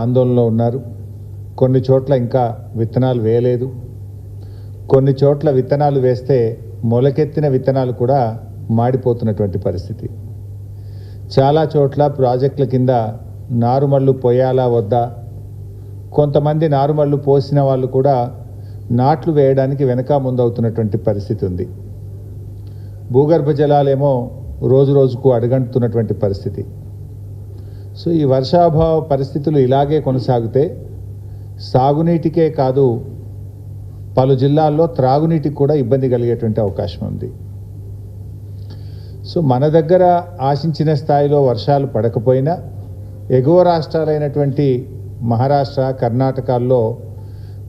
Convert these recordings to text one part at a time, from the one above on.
ఆందోళనలో ఉన్నారు. కొన్ని చోట్ల ఇంకా విత్తనాలు వేయలేదు. కొన్ని చోట్ల విత్తనాలు వేస్తే మొలకెత్తిన విత్తనాలు కూడా మాడిపోతున్నటువంటి పరిస్థితి. చాలా చోట్ల ప్రాజెక్టుల కింద నారుమళ్ళు పోయాలా వద్దా, కొంతమంది నారుమళ్ళు పోసిన వాళ్ళు కూడా నాట్లు వేయడానికి వెనక ముందవుతున్నటువంటి పరిస్థితి ఉంది. భూగర్భ జలాలేమో రోజు రోజుకు అడుగంటున్నటువంటి పరిస్థితి. సో ఈ వర్షాభావ పరిస్థితులు ఇలాగే కొనసాగితే సాగునీటికే కాదు, పలు జిల్లాల్లో త్రాగునీటికి కూడా ఇబ్బంది కలిగేటువంటి అవకాశం ఉంది. సో మన దగ్గర ఆశించిన స్థాయిలో వర్షాలు పడకపోయినా ఎగువ రాష్ట్రాలైనటువంటి మహారాష్ట్ర, కర్ణాటకల్లో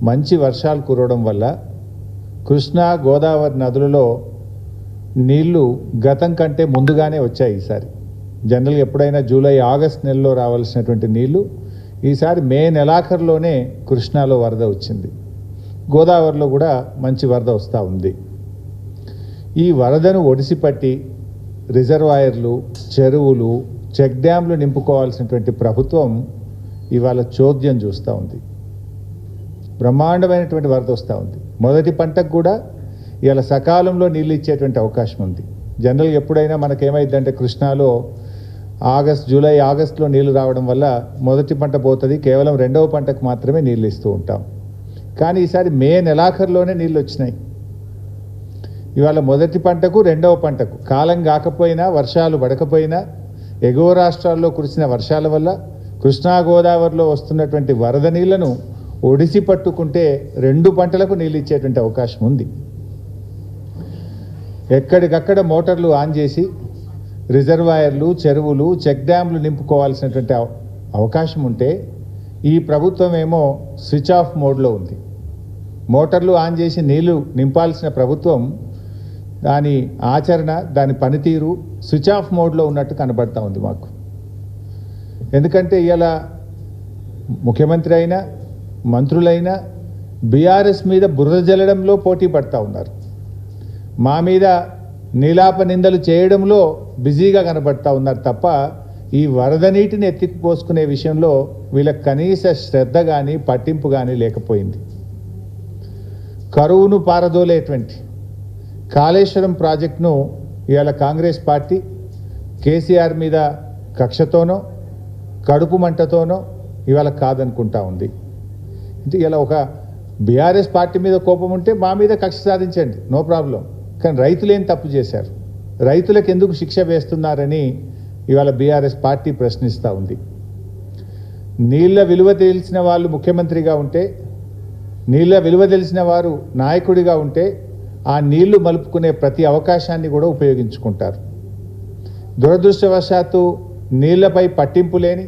మంచి వర్షాలు కురవడం వల్ల కృష్ణా, గోదావరి నదులలో నీళ్లు గతం కంటే ముందుగానే వచ్చాయి. ఈసారి జనరల్గా ఎప్పుడైనా జూలై, ఆగస్ట్ నెలలో రావాల్సినటువంటి నీళ్లు ఈసారి మే నెలాఖరులోనే కృష్ణాలో వరద వచ్చింది. గోదావరిలో కూడా మంచి వరద వస్తూ ఉంది. ఈ వరదను ఒడిసిపట్టి రిజర్వాయర్లు, చెరువులు, చెక్ డ్యాంలు నింపుకోవాల్సినటువంటి ప్రభుత్వం ఇవాళ చోద్యం చూస్తూ ఉంది. బ్రహ్మాండమైనటువంటి వరద వస్తూ ఉంది. మొదటి పంటకు కూడా ఇవాళ సకాలంలో నీళ్ళు ఇచ్చేటువంటి అవకాశం ఉంది. జనరల్గా ఎప్పుడైనా మనకేమైందంటే కృష్ణాలో జూలై, ఆగస్టులో నీళ్లు రావడం వల్ల మొదటి పంట పోతుంది, కేవలం రెండవ పంటకు మాత్రమే నీళ్ళు ఇస్తూ ఉంటాం. కానీ ఈసారి మే నెలాఖరులోనే నీళ్ళు వచ్చినాయి. ఇవాళ మొదటి పంటకు, రెండవ పంటకు కాలం కాకపోయినా, వర్షాలు పడకపోయినా, ఎగువ రాష్ట్రాల్లో కురిసిన వర్షాల వల్ల కృష్ణా, గోదావరిలో వస్తున్నటువంటి వరద నీళ్లను ఒడిసి పట్టుకుంటే రెండు పంటలకు నీళ్ళు ఇచ్చేటువంటి అవకాశం ఉంది. ఎక్కడికక్కడ మోటార్లు ఆన్ చేసి రిజర్వాయర్లు, చెరువులు, చెక్ డ్యాంలు నింపుకోవాల్సినటువంటి అవకాశం ఉంటే ఈ ప్రభుత్వం ఏమో స్విచ్ ఆఫ్ మోడ్లో ఉంది. మోటార్లు ఆన్ చేసి నీళ్లు నింపాల్సిన ప్రభుత్వం దాని ఆచరణ, దాని పనితీరు స్విచ్ ఆఫ్ మోడ్లో ఉన్నట్టు కనబడతా ఉంది మాకు. ఎందుకంటే ఇలా ముఖ్యమంత్రి అయినా, మంత్రులైనా బీఆర్ఎస్ మీద బురద జల్లడంలో పోటీ పడతా ఉన్నారు. మా మీద నీలాప నిందలు చేయడంలో బిజీగా కనబడతా ఉన్నారు తప్ప ఈ వరద నీటిని ఎత్తిపోసుకునే విషయంలో వీళ్ళకి కనీస శ్రద్ధ కానీ, పట్టింపు కానీ లేకపోయింది. కరువును పారదోలేటువంటి కాళేశ్వరం ప్రాజెక్టును ఇవాళ కాంగ్రెస్ పార్టీ కేసీఆర్ మీద కక్షతోనో, కడుపు మంటతోనో ఇవాళ కాదనుకుంటా ఉంది. ఇలా ఒక బీఆర్ఎస్ పార్టీ మీద కోపం ఉంటే మా మీద కక్ష సాధించండి, నో ప్రాబ్లం. కానీ రైతులు ఏం తప్పు చేశారు, రైతులకు ఎందుకు శిక్ష వేస్తున్నారని ఇవాళ బీఆర్ఎస్ పార్టీ ప్రశ్నిస్తూ ఉంది. నీళ్ల విలువ తెలిసిన వాళ్ళు ముఖ్యమంత్రిగా ఉంటే, నీళ్ల విలువ తెలిసిన వారు నాయకుడిగా ఉంటే ఆ నీళ్లు మలుపుకునే ప్రతి అవకాశాన్ని కూడా ఉపయోగించుకుంటారు. దురదృష్టవశాత్తు నీళ్లపై పట్టింపు లేని,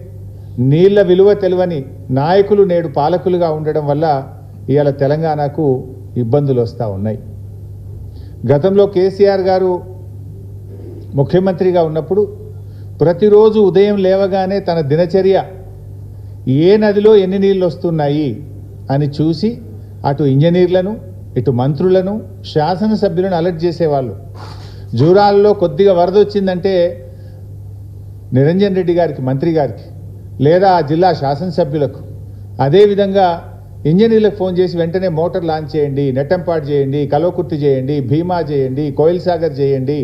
నీళ్ల విలువ తెలియని నాయకులు నేడు పాలకులుగా ఉండడం వల్ల ఇవాళ తెలంగాణకు ఇబ్బందులు వస్తూ ఉన్నాయి. గతంలో కేసీఆర్ గారు ముఖ్యమంత్రిగా ఉన్నప్పుడు ప్రతిరోజు ఉదయం లేవగానే తన దినచర్య ఏ నదిలో ఎన్ని నీళ్ళు వస్తున్నాయి అని చూసి అటు ఇంజనీర్లను, ఇటు మంత్రులను, శాసనసభ్యులను అలర్ట్ చేసేవాళ్ళు. జూరాల్లో కొద్దిగా వరద వచ్చిందంటే నిరంజన్ రెడ్డి గారికి, మంత్రి గారికి, లేదా ఆ జిల్లా శాసనసభ్యులకు, అదేవిధంగా ఇంజనీర్లకు ఫోన్ చేసి వెంటనే మోటార్ లాంచ్ చేయండి, నెట్టంపాటు చేయండి, కల్వకుర్తి చేయండి, భీమా చేయండి, కోయిల్ సాగర్ చేయండి,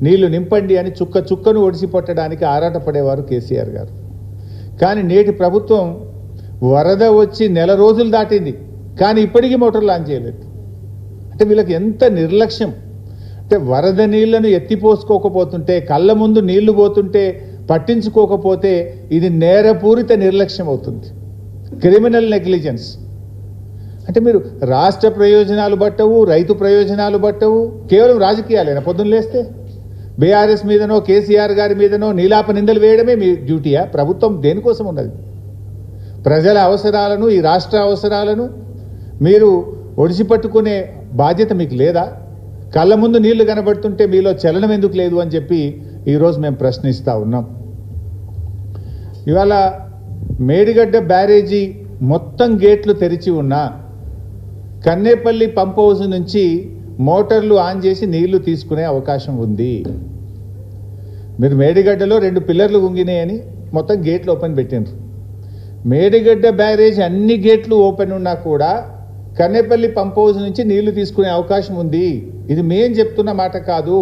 నీళ్లు నింపండి అని చుక్క చుక్కను ఒడిసి పట్టడానికి ఆరాటపడేవారు కేసీఆర్ గారు. కానీ నేటి ప్రభుత్వం వరద వచ్చి నెల రోజులు దాటింది, కానీ ఇప్పటికీ మోటార్ లాంచ్ చేయలేదు. అంటే వీళ్ళకి ఎంత నిర్లక్ష్యం. అంటే వరద నీళ్లను ఎత్తిపోసుకోకపోతుంటే, కళ్ళ ముందు నీళ్లు పోతుంటే పట్టించుకోకపోతే ఇది నేరపూరిత నిర్లక్ష్యం అవుతుంది, క్రిమినల్ నెగ్లిజెన్స్. అంటే మీరు రాష్ట్ర ప్రయోజనాలు బట్టవు, రైతు ప్రయోజనాలు బట్టవు, కేవలం రాజకీయాలేనా? పొద్దున్న లేస్తే బీఆర్ఎస్ మీదనో, కేసీఆర్ గారి మీదనో నీలాప నిందలు వేయడమే మీ డ్యూటీయా? ప్రభుత్వం దేనికోసం ఉన్నది? ప్రజల అవసరాలను, ఈ రాష్ట్ర అవసరాలను మీరు ఒడిసి పట్టుకునే బాధ్యత మీకు లేదా? కళ్ళ ముందు నీళ్లు కనబడుతుంటే మీలో చలనం ఎందుకు లేదు అని చెప్పి ఈరోజు మేము ప్రశ్నిస్తూ ఉన్నాం. ఇవాళ మేడిగడ్డ బ్యారేజీ మొత్తం గేట్లు తెరిచి ఉన్నా కన్నేపల్లి పంప్ హౌస్ నుంచి మోటార్లు ఆన్ చేసి నీళ్లు తీసుకునే అవకాశం ఉంది. మీరు మేడిగడ్డలో 2 పిల్లర్లు గుంగినాయని మొత్తం గేట్లు ఓపెన్ పెట్టినారు. మేడిగడ్డ బ్యారేజ్ అన్ని గేట్లు ఓపెన్ ఉన్నా కూడా కన్నెపల్లి పంప్ హౌస్ నుంచి నీళ్లు తీసుకునే అవకాశం ఉంది. ఇది మేం చెప్తున్న మాట కాదు,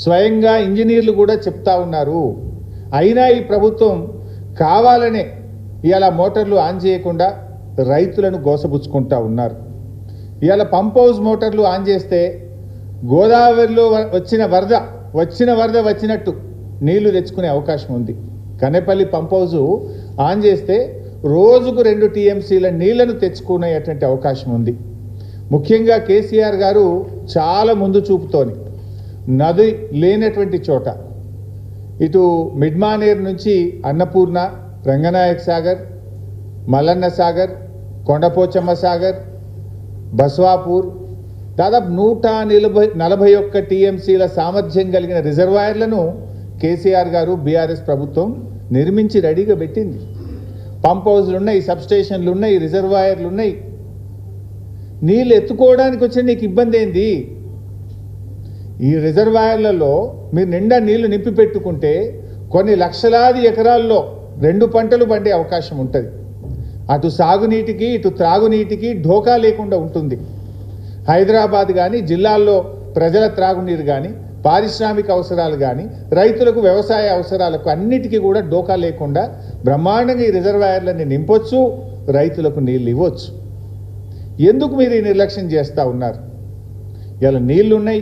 స్వయంగా ఇంజనీర్లు కూడా చెప్తా ఉన్నారు. అయినా ఈ ప్రభుత్వం కావాలనే ఇవాళ మోటార్లు ఆన్ చేయకుండా రైతులను గోసపుచ్చుకుంటా ఉన్నారు. ఇవాళ పంప్ హౌస్ మోటార్లు ఆన్ చేస్తే గోదావరిలో వచ్చిన వరద వచ్చినట్టు నీళ్లు తెచ్చుకునే అవకాశం ఉంది. కన్నెపల్లి పంప్ హౌస్ ఆన్ చేస్తే రోజుకు 2 టీఎంసీల నీళ్లను తెచ్చుకునేటువంటి అవకాశం ఉంది. ముఖ్యంగా కేసీఆర్ గారు చాలా ముందు చూపుతోని నది లేనటువంటి చోట ఇటు మిడ్మానేర్ నుంచి అన్నపూర్ణ, రంగనాయక్ సాగర్, మల్లన్న సాగర్, కొండపోచమ్మ సాగర్, బస్వాపూర్ దాదాపు 141 టీఎంసీల సామర్థ్యం కలిగిన రిజర్వాయర్లను కేసీఆర్ గారు బీఆర్ఎస్ ప్రభుత్వం నిర్మించి రెడీగా పెట్టింది. పంప్ హౌస్లు ఉన్నాయి, సబ్స్టేషన్లు ఉన్నాయి, రిజర్వాయర్లు ఉన్నాయి. నీళ్ళు ఎత్తుకోవడానికి వచ్చిన నీకు ఇబ్బంది ఏంది? ఈ రిజర్వాయర్లలో మీరు నిండా నీళ్లు నింపి పెట్టుకుంటే కొన్ని లక్షలాది ఎకరాల్లో 2 పంటలు పండే అవకాశం ఉంటుంది. అటు సాగునీటికి ఇటు త్రాగునీటికి ఢోకా లేకుండా ఉంటుంది. హైదరాబాద్ కానీ జిల్లాల్లో ప్రజల త్రాగునీరు కానీ పారిశ్రామిక అవసరాలు కానీ రైతులకు వ్యవసాయ అవసరాలకు అన్నిటికీ కూడా డోకా లేకుండా బ్రహ్మాండంగా ఈ రిజర్వాయర్లని నింపొచ్చు, రైతులకు నీళ్ళు ఇవ్వచ్చు. ఎందుకు మీరు ఈ నిర్లక్ష్యం చేస్తూ ఉన్నారు? ఇలా నీళ్లు ఉన్నాయి,